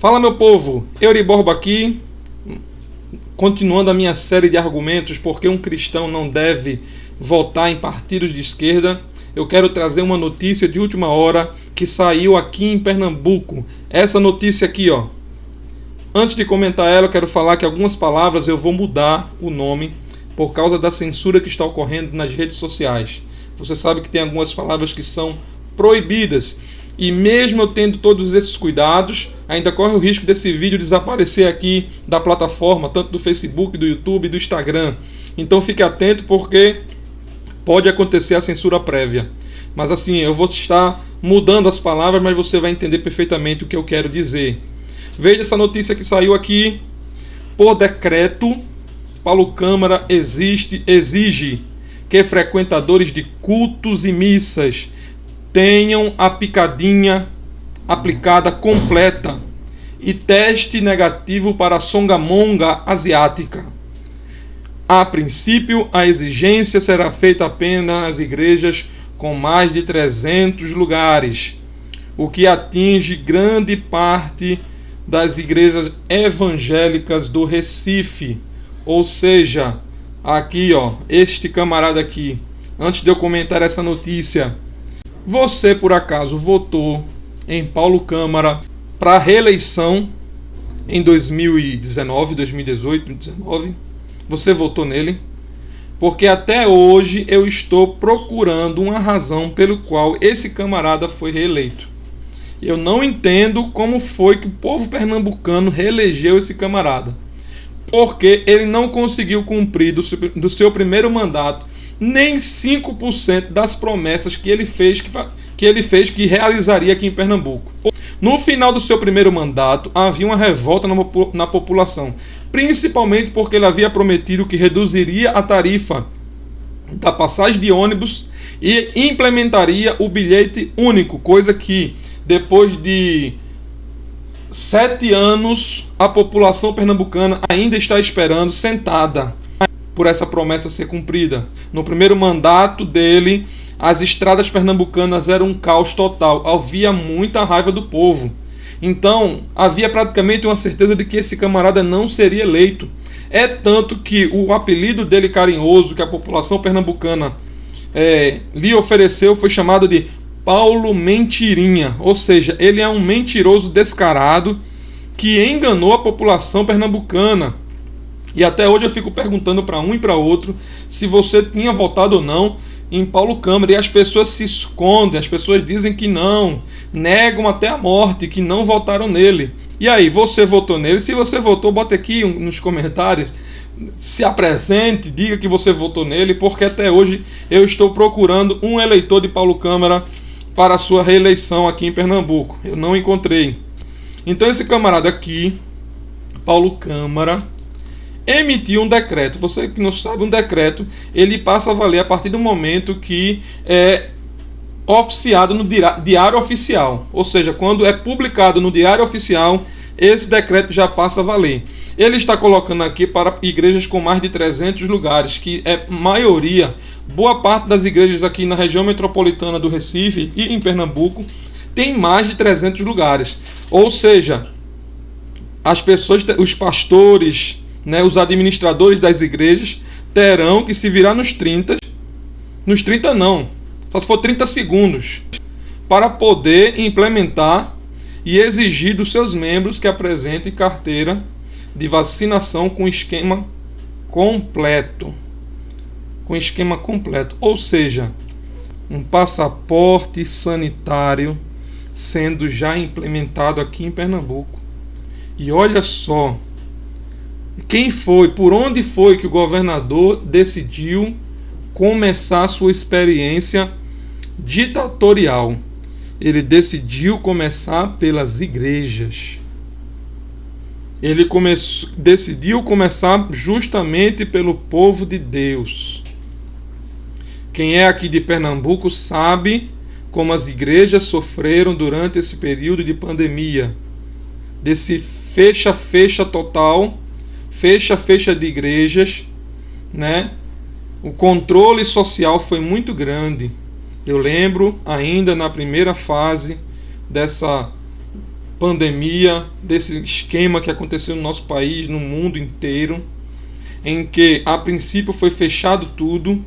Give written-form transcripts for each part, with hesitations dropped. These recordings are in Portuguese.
Fala, meu povo, Euriborba aqui, continuando a minha série de argumentos porque um cristão não deve votar em partidos de esquerda. Eu quero trazer uma notícia de última hora que saiu aqui em Pernambuco. Essa notícia aqui, ó. Antes de comentar ela, eu quero falar que algumas palavras eu vou mudar o nome por causa da censura que está ocorrendo nas redes sociais. Você sabe que tem algumas palavras que são proibidas. E mesmo eu tendo todos esses cuidados, ainda corre o risco desse vídeo desaparecer aqui da plataforma, tanto do Facebook, do YouTube e do Instagram. Então fique atento porque pode acontecer a censura prévia. Mas assim, eu vou estar mudando as palavras, mas você vai entender perfeitamente o que eu quero dizer. Veja essa notícia que saiu aqui. Por decreto, Paulo Câmara exige que frequentadores de cultos e missas tenham a picadinha aplicada completa e teste negativo para a songamonga asiática. A princípio, a exigência será feita apenas nas igrejas com mais de 300 lugares, o que atinge grande parte das igrejas evangélicas do Recife. Ou seja, aqui, ó, este camarada aqui, antes de eu comentar essa notícia, você por acaso votou em Paulo Câmara para reeleição em 2019, 2018, 2019? Você votou nele? Porque até hoje eu estou procurando uma razão pelo qual esse camarada foi reeleito. Eu não entendo como foi que o povo pernambucano reelegeu esse camarada. Porque ele não conseguiu cumprir do seu primeiro mandato nem 5% das promessas que ele fez que realizaria aqui em Pernambuco. No final do seu primeiro mandato, havia uma revolta na população, principalmente porque ele havia prometido que reduziria a tarifa da passagem de ônibus e implementaria o bilhete único, coisa que depois de 7 anos a população pernambucana ainda está esperando sentada por essa promessa ser cumprida. No primeiro mandato dele, as estradas pernambucanas eram um caos total. Havia muita raiva do povo. Então, havia praticamente uma certeza de que esse camarada não seria eleito. É tanto que o apelido dele carinhoso, que a população pernambucana lhe ofereceu, foi chamado de Paulo Mentirinha. Ou seja, ele é um mentiroso descarado que enganou a população pernambucana. E até hoje eu fico perguntando para um e para outro se você tinha votado ou não em Paulo Câmara. E as pessoas se escondem, as pessoas dizem que não, negam até a morte, que não votaram nele. E aí, você votou nele? Se você votou, bota aqui nos comentários, se apresente, diga que você votou nele, porque até hoje eu estou procurando um eleitor de Paulo Câmara para a sua reeleição aqui em Pernambuco. Eu não encontrei. Então esse camarada aqui, Paulo Câmara, emitiu um decreto. Você que não sabe, um decreto ele passa a valer a partir do momento que é oficiado no Diário Oficial. Ou seja, quando é publicado no Diário Oficial, esse decreto já passa a valer. Ele está colocando aqui para igrejas com mais de 300 lugares, que é maioria, boa parte das igrejas aqui na região metropolitana do Recife e em Pernambuco tem mais de 300 lugares. Ou seja, as pessoas, os pastores, os administradores das igrejas terão que se virar nos 30 não, só se for 30 segundos, para poder implementar e exigir dos seus membros que apresentem carteira de vacinação com esquema completo. Ou seja, um passaporte sanitário sendo já implementado aqui em Pernambuco. E olha só, por onde foi que o governador decidiu começar a sua experiência ditatorial? Ele decidiu começar pelas igrejas. Ele decidiu começar justamente pelo povo de Deus. Quem é aqui de Pernambuco sabe como as igrejas sofreram durante esse período de pandemia, desse fecha total, fecha de igrejas, O controle social foi muito grande. Eu lembro ainda na primeira fase pandemia, desse esquema que aconteceu no nosso país, no mundo inteiro, em que a princípio foi fechado tudo,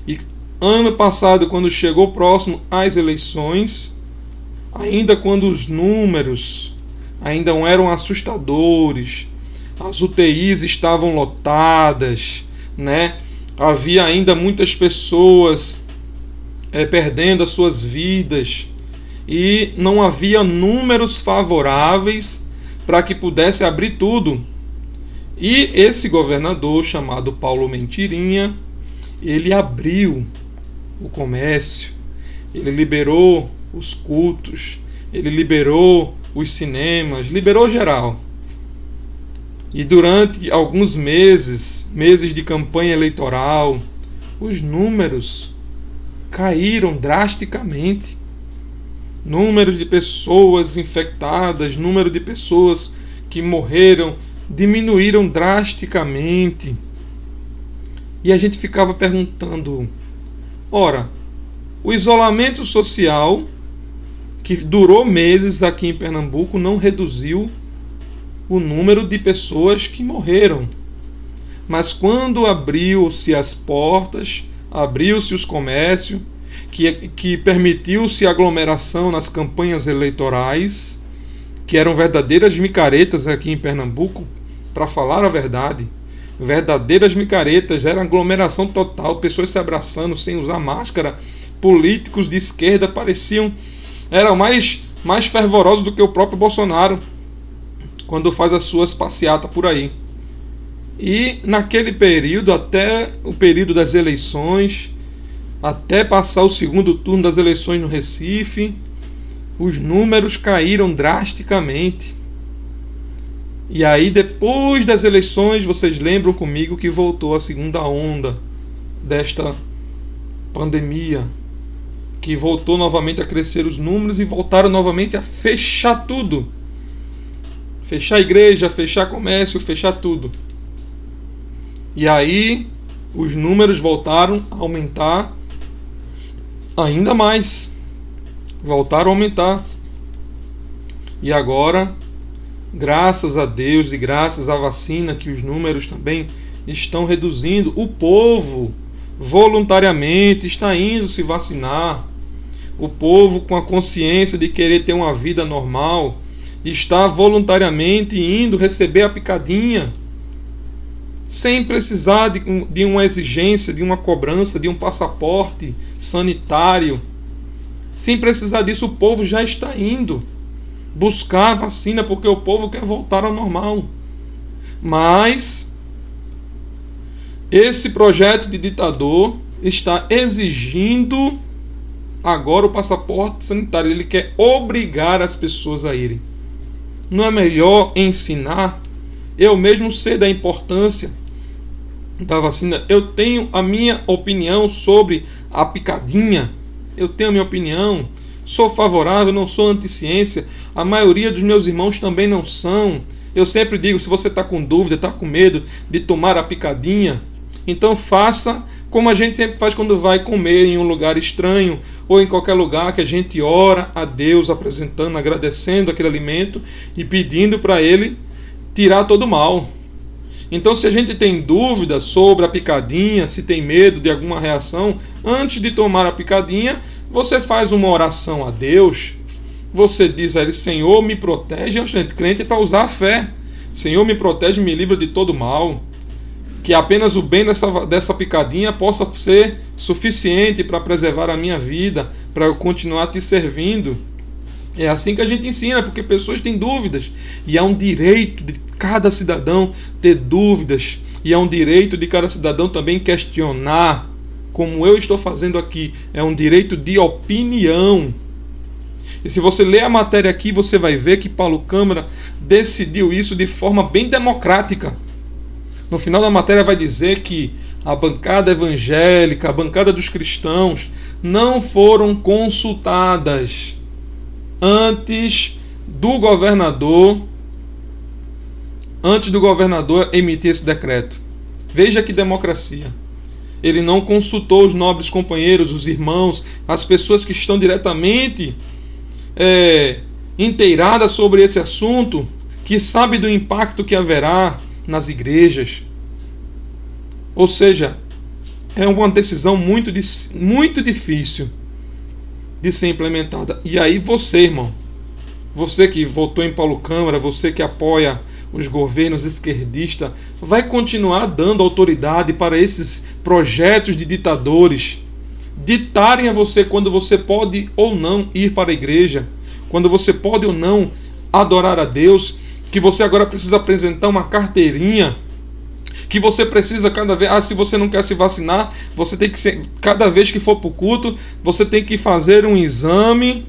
e ano passado, quando chegou próximo às eleições, ainda quando os números ainda não eram assustadores, as UTIs estavam lotadas, né? Havia ainda muitas pessoas perdendo as suas vidas, e não havia números favoráveis para que pudesse abrir tudo. E esse governador, chamado Paulo Mentirinha, ele abriu o comércio, ele liberou os cultos, ele liberou os cinemas, liberou geral. E durante alguns meses de campanha eleitoral, os números caíram drasticamente. Número de pessoas infectadas, número de pessoas que morreram diminuíram drasticamente. E a gente ficava perguntando, ora, o isolamento social, que durou meses aqui em Pernambuco, não reduziu o número de pessoas que morreram. Mas quando abriu-se as portas, abriu-se os comércios, que permitiu-se aglomeração nas campanhas eleitorais, que eram verdadeiras micaretas aqui em Pernambuco, para falar a verdade, verdadeiras micaretas, era aglomeração total, pessoas se abraçando sem usar máscara, políticos de esquerda eram mais fervorosos do que o próprio Bolsonaro, quando faz as suas passeatas por aí. E naquele período, até o período das eleições, até passar o segundo turno das eleições no Recife, os números caíram drasticamente. E aí, depois das eleições, vocês lembram comigo que voltou a segunda onda desta pandemia, que voltou novamente a crescer os números e voltaram novamente a fechar tudo. Fechar a igreja, fechar comércio, fechar tudo. E aí, os números voltaram a aumentar ainda mais. Voltaram a aumentar. E agora, graças a Deus e graças à vacina, que os números também estão reduzindo, o povo voluntariamente está indo se vacinar. O povo, com a consciência de querer ter uma vida normal, está voluntariamente indo receber a picadinha, sem precisar de uma exigência, de uma cobrança, de um passaporte sanitário. Sem precisar disso, o povo já está indo buscar a vacina, porque o povo quer voltar ao normal. Mas esse projeto de ditador está exigindo agora o passaporte sanitário. Ele quer obrigar as pessoas a irem. Não é melhor ensinar? Eu mesmo sei da importância da vacina. Eu tenho a minha opinião sobre a picadinha. Eu tenho a minha opinião. Sou favorável, não sou anti-ciência. A maioria dos meus irmãos também não são. Eu sempre digo, se você está com dúvida, está com medo de tomar a picadinha, então faça como a gente sempre faz quando vai comer em um lugar estranho ou em qualquer lugar, que a gente ora a Deus, apresentando, agradecendo aquele alimento e pedindo para Ele tirar todo o mal. Então, se a gente tem dúvida sobre a picadinha, se tem medo de alguma reação, antes de tomar a picadinha, você faz uma oração a Deus. Você diz a Ele: Senhor, me protege. Gente, crente é para usar a fé. Senhor, me protege, me livra de todo mal. Que apenas o bem dessa picadinha possa ser suficiente para preservar a minha vida, para eu continuar te servindo. É assim que a gente ensina, porque pessoas têm dúvidas. E é um direito de cada cidadão ter dúvidas. E é um direito de cada cidadão também questionar, como eu estou fazendo aqui. É um direito de opinião. E se você ler a matéria aqui, você vai ver que Paulo Câmara decidiu isso de forma bem democrática. No final da matéria vai dizer que a bancada evangélica, a bancada dos cristãos, não foram consultadas antes do governador emitir esse decreto. Veja que democracia. Ele não consultou os nobres companheiros, os irmãos, as pessoas que estão diretamente inteirada sobre esse assunto, que sabe do impacto que haverá nas igrejas. Ou seja, é uma decisão muito difícil de ser implementada. E aí você, irmão, você que votou em Paulo Câmara, você que apoia os governos esquerdistas, vai continuar dando autoridade para esses projetos de ditadores ditarem a você quando você pode ou não ir para a igreja, quando você pode ou não adorar a Deus, que você agora precisa apresentar uma carteirinha, que você precisa cada vez, se você não quer se vacinar, você tem que cada vez que for para o culto, você tem que fazer um exame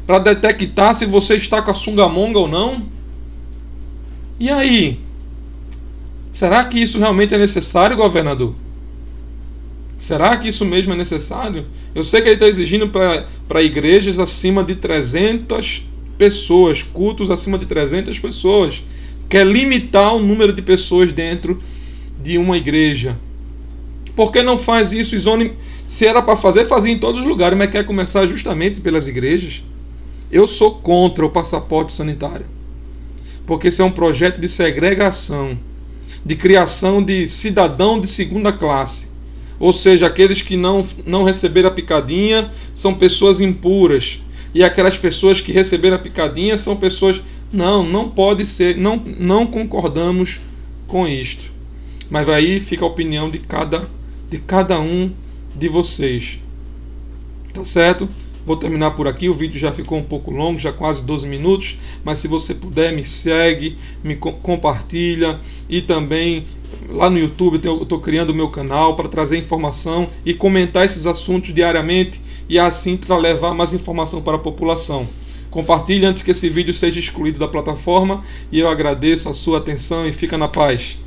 para detectar se você está com a sungamonga ou não. E aí? Será que isso realmente é necessário, governador? Será que isso mesmo é necessário? Eu sei que ele está exigindo para igrejas acima de 300 pessoas, cultos acima de 300 pessoas. Quer limitar o número de pessoas dentro de uma igreja. Por que não faz isso? Se era para fazer, fazia em todos os lugares, mas quer começar justamente pelas igrejas. Eu sou contra o passaporte sanitário, porque isso é um projeto de segregação, de criação de cidadão de segunda classe. Ou seja, aqueles que não receberam a picadinha são pessoas impuras. E aquelas pessoas que receberam a picadinha são pessoas... Não pode ser, não concordamos com isto. Mas aí fica a opinião de cada um de vocês. Tá certo? Vou terminar por aqui, o vídeo já ficou um pouco longo, já quase 12 minutos, mas se você puder, me segue, me compartilha, e também lá no YouTube eu estou criando o meu canal para trazer informação e comentar esses assuntos diariamente, e assim para levar mais informação para a população. Compartilhe antes que esse vídeo seja excluído da plataforma, e eu agradeço a sua atenção e fica na paz.